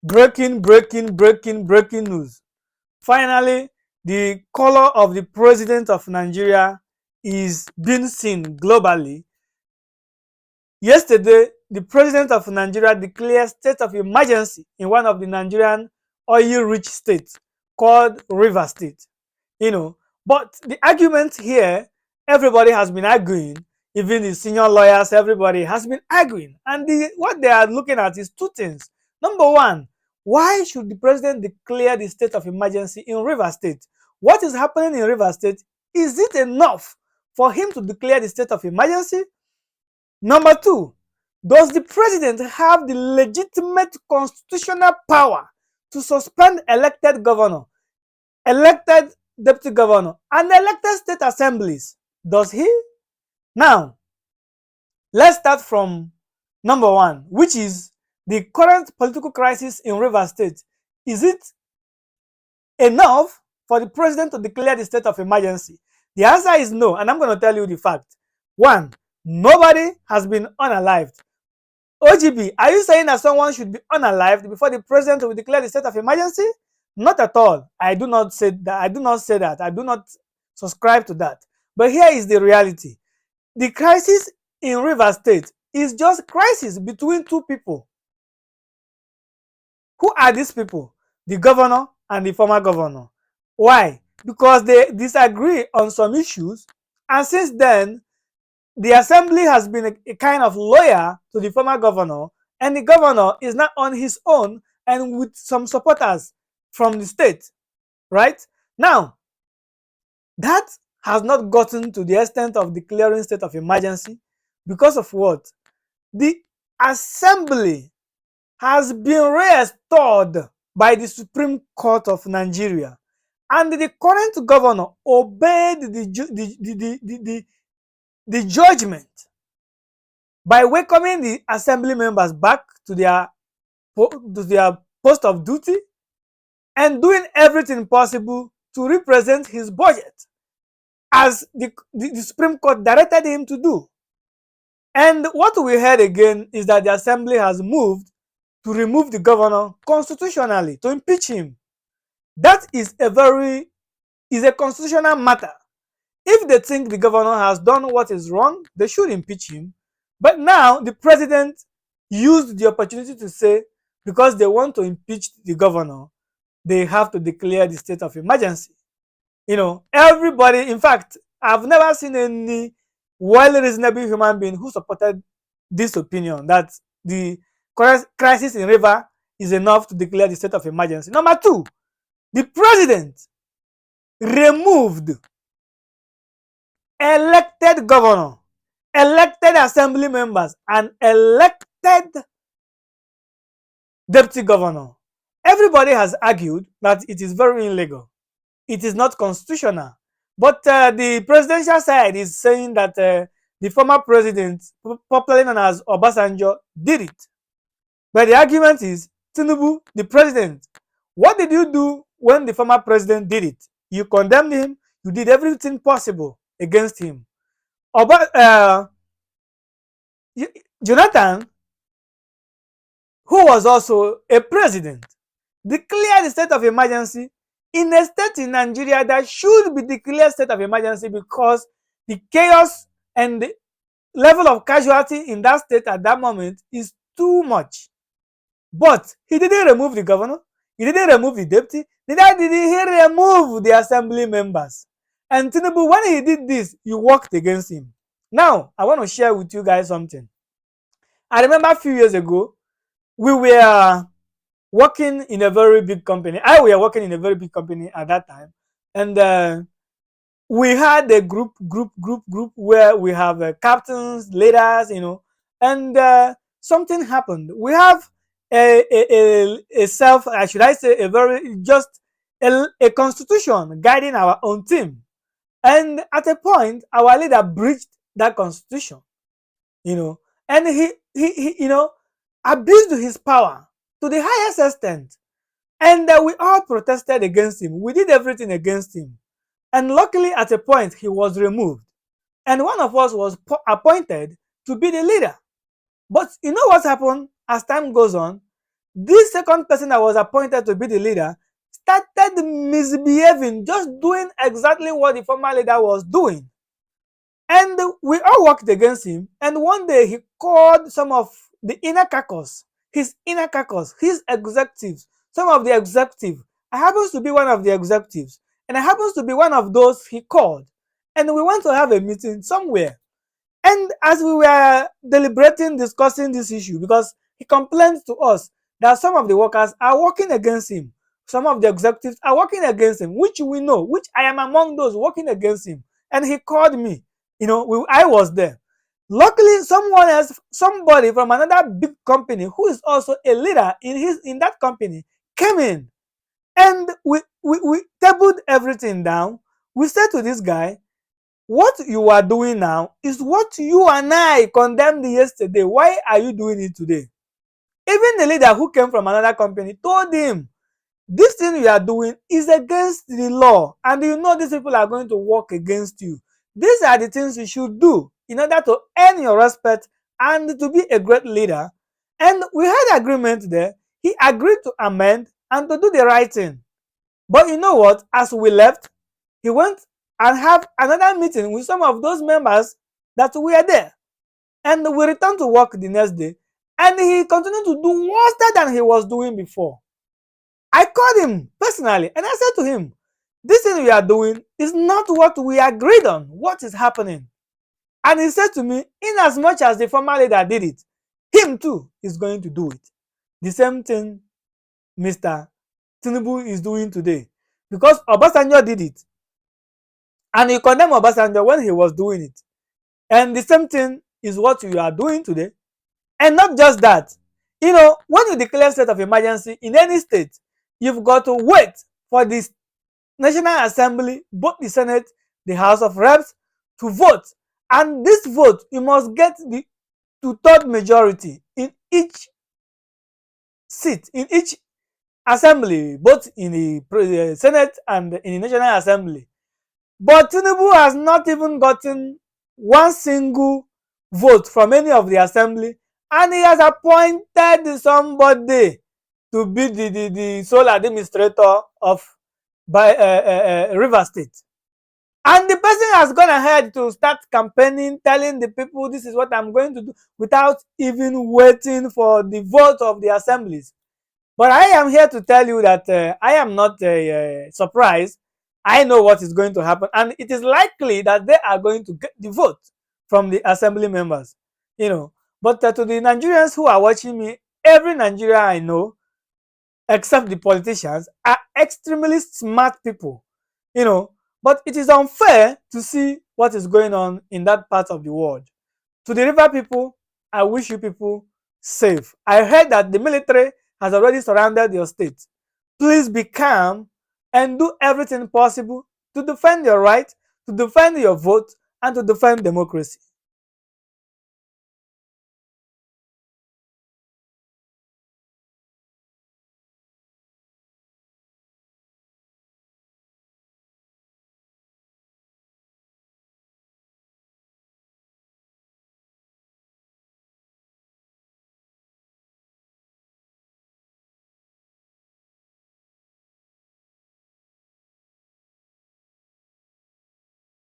Breaking news. Finally, the color of the president of Nigeria is being seen globally. Yesterday, the president of Nigeria declared state of emergency in one of the Nigerian oil-rich states called River State. You know, but the argument here, everybody has been arguing, even the senior lawyers, everybody has been arguing. And what they are looking at is two things. Number one, why should the president declare the state of emergency in River State? What is happening in River State? Is it enough for him to declare the state of emergency? Number two, does the president have the legitimate constitutional power to suspend elected governor, elected deputy governor, and elected state assemblies? Does he? Now, let's start from number one, which is the current political crisis in Rivers State. Is it enough for the president to declare the state of emergency? The answer is no, and I'm going to tell you the fact. One, nobody has been unalived. O.G.B, are you saying that someone should be unalived before the president will declare the state of emergency? Not at all. I do not say that. I do not subscribe to that. But here is the reality. The crisis in Rivers State is just crisis between two people. Who are these people? The governor and the former governor. Why? Because they disagree on some issues, and since then, the assembly has been a kind of loyal to the former governor, and the governor is not on his own and with some supporters from the state, right? Now, that has not gotten to the extent of declaring state of emergency because of what? The assembly has been restored by the Supreme Court of Nigeria, and the current governor obeyed the judgment by welcoming the assembly members back to their post of duty and doing everything possible to represent his budget as the Supreme Court directed him to do. And what we heard again is that the assembly has moved to remove the governor constitutionally, to impeach him. That is a constitutional matter. If they think the governor has done what is wrong, they should impeach him. But now the president used the opportunity to say, because they want to impeach the governor, they have to declare the state of emergency. You know, everybody, in fact, I've never seen any well-reasonable human being who supported this opinion that the crisis in River is enough to declare the state of emergency. Number two, the president removed elected governor, elected assembly members, and elected deputy governor. Everybody has argued that it is very illegal. It is not constitutional. But the presidential side is saying that the former president, popularly known as Obasanjo, did it. But the argument is, Tinubu, the president, what did you do when the former president did it? You condemned him. You did everything possible against him. Jonathan, who was also a president, declared the state of emergency in a state in Nigeria that should be declared state of emergency because the chaos and the level of casualty in that state at that moment is too much. But he didn't remove the governor, he didn't remove the deputy, neither did he remove the assembly members. And Tinubu, when he did this, you worked against him. Now, I want to share with you guys something. I remember a few years ago, we were working in a very big company. I were working in a very big company at that time. And we had a group where we have captains, leaders, you know, and something happened. We have a self, should I say, a constitution guiding our own team. And at a point, our leader breached that constitution, you know, and he you know, abused his power to the highest extent. And we all protested against him. We did everything against him. And luckily, at a point, he was removed. And one of us was appointed to be the leader. But you know what happened as time goes on? This second person that was appointed to be the leader started misbehaving, just doing exactly what the former leader was doing. And we all worked against him. And one day he called some of the inner caucus, his executives, some of the executives. I happens to be one of the executives, and I happens to be one of those he called. And we went to have a meeting somewhere. And as we were deliberating, discussing this issue, because he complained to us that some of the workers are working against him, some of the executives are working against him, which we know, which I am among those working against him. And he called me. I was there. Luckily, someone else, somebody from another big company who is also a leader in that company, came in, and we tabled everything down. We said to this guy, what you are doing now is what you and I condemned yesterday. Why are you doing it today? Even the leader who came from another company told him, this thing you are doing is against the law, and you know these people are going to work against you. These are the things you should do in order to earn your respect and to be a great leader. And we had agreement there. He agreed to amend and to do the right thing. But you know what? As we left, he went and have another meeting with some of those members that were there. And we returned to work the next day, and he continued to do worse than he was doing before. I called him personally and I said to him, this thing we are doing is not what we agreed on. What is happening? And he said to me, in as much as the former leader did it, him too is going to do it. The same thing Mr. Tinubu is doing today. Because Obasanjo did it, and he condemned Obasanjo when he was doing it. And the same thing is what you are doing today. And not just that, when you declare state of emergency in any state, you've got to wait for the National Assembly, both the Senate, the House of Reps, to vote. And this vote, you must get the two-third majority in each seat, in each assembly, both in the Senate and in the National Assembly. But Tinubu has not even gotten one single vote from any of the assembly, and he has appointed somebody to be the sole administrator of River State. And the person has gone ahead to start campaigning, telling the people this is what I'm going to do, without even waiting for the vote of the assemblies. But I am here to tell you that I am not surprised. I know what is going to happen, and it is likely that they are going to get the vote from the assembly members. But to the Nigerians who are watching me, every Nigerian I know, except the politicians, are extremely smart people. But it is unfair to see what is going on in that part of the world. To the river people, I wish you people safe. I heard that the military has already surrounded your state. Please be calm and do everything possible to defend your right, to defend your vote, and to defend democracy.